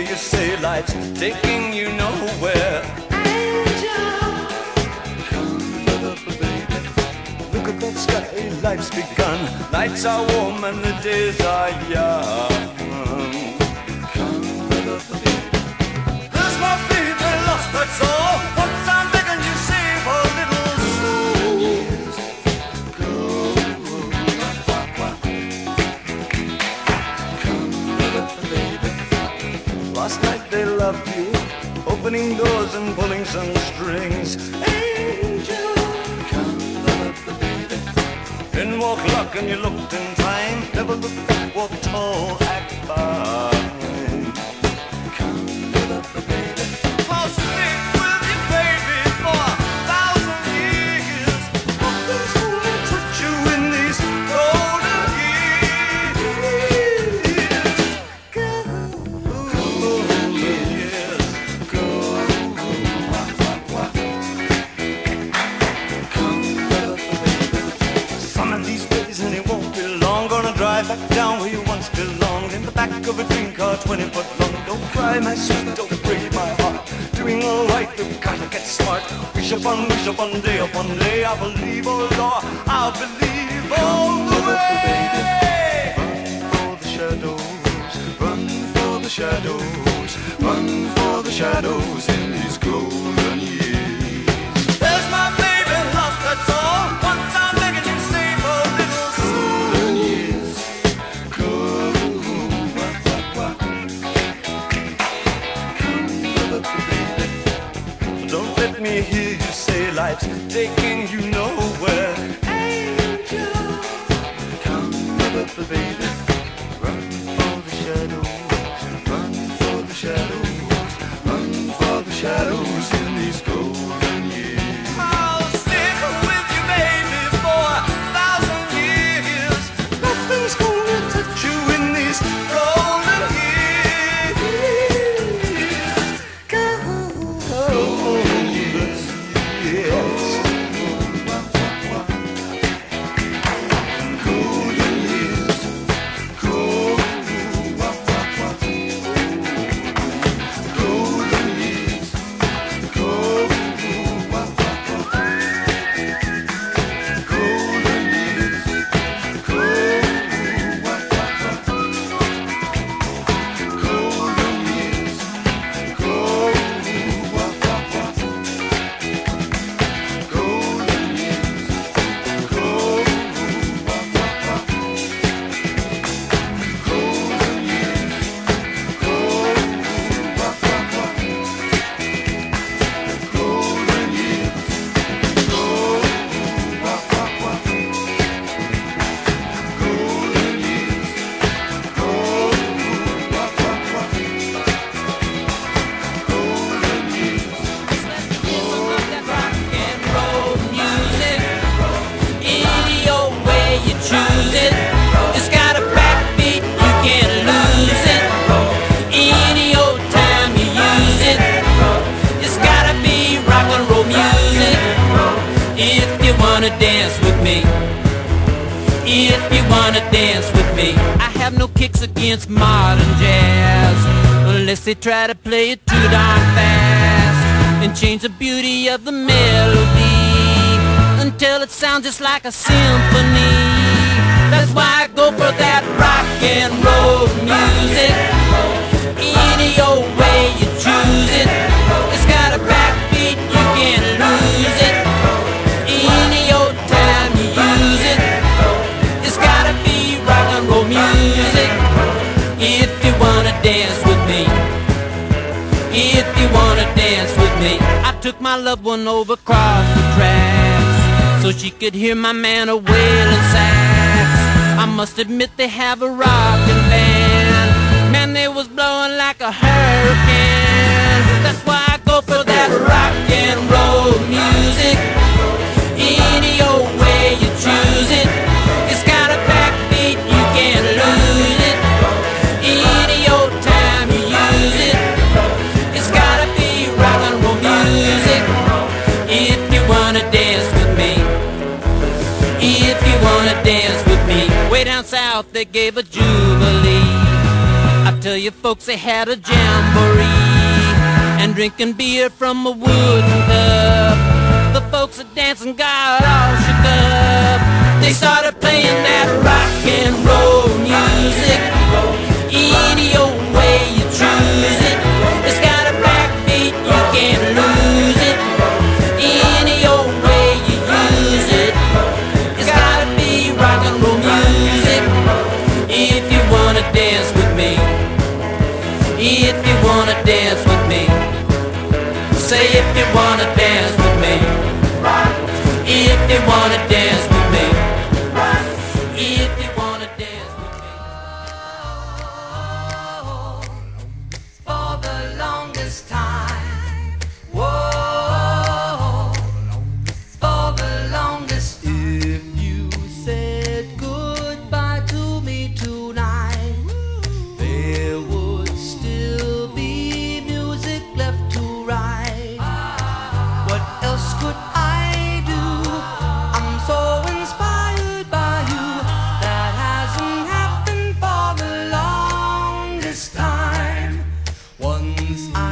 you say life's taking you nowhere. Angel, come up, baby. Look at that sky, life's begun. Nights are warm and the days are young. Come up, baby. There's my baby lost, that's all. Once I'm begging you, save a little soul. Years go. Last night they loved you, opening doors and pulling some strings. Angel, come up, baby. In walked luck and you looked in time. Never looked back, walk tall, act fine. Come up, baby. I'll stick with you, baby, for 1,000 years. Nothing's gonna touch you in these golden years. Drive back down where you once belonged, in the back of a dream car 20 foot long. Don't cry, my sweet, don't break my heart. Doing all right, you've gotta get smart. Wish upon day, I believe, oh Lord, I'll believe all the way. Run for the shadows, run for the shadows, run for the shadows in these golden years. There's my baby lost, that's all. Once I'm begging you, save a little golden years. Don't let me hear you say life's taking you nowhere. Angel, come up, baby. Run for the shadows, run for the shadows, run for the shadows in these golden years. I'll stick with you, baby, for 1,000 years. Nothing's gonna touch you in these golden years. Golden years. Dance with me, if you wanna dance with me. I have no kicks against modern jazz, unless they try to play it too darn fast and change the beauty of the melody until it sounds just like a symphony. That's why I go for that rock and roll music. Any old way you choose it, it's got a backbeat, you can't lose it. Any old time you use it, it's gotta be rock and roll music. If you wanna dance with me, if you wanna dance with me. I took my loved one over across the tracks so she could hear my man a wailing sax. I must admit they have a rockin' band. Man, they was blowing like a hurricane. That's why I go for that rock and roll music. Any old way you choose it, it's got a backbeat, you can't lose it. Any old time you use it, it's gotta be rock and roll music. If you wanna dance with me, if you wanna dance with me. Way down south they gave a jubilee. I tell you folks they had a jamboree and drinking beer from a wooden cup. The folks at dancing got all shook up. They started playing that rock and roll music, any old way you choose it. It's got a backbeat, you can't lose it, any old way you use it. It's gotta be rock and roll music if you wanna dance with me. If you wanna dance with me, say if you wanna dance with me. If you wanna dance with me, if you wanna dance with me. For the longest time, whoa, for the longest. If you said goodbye to me tonight, there would still be music left to write. What else could I do? I'm so inspired by you. That hasn't happened for the longest time. Once I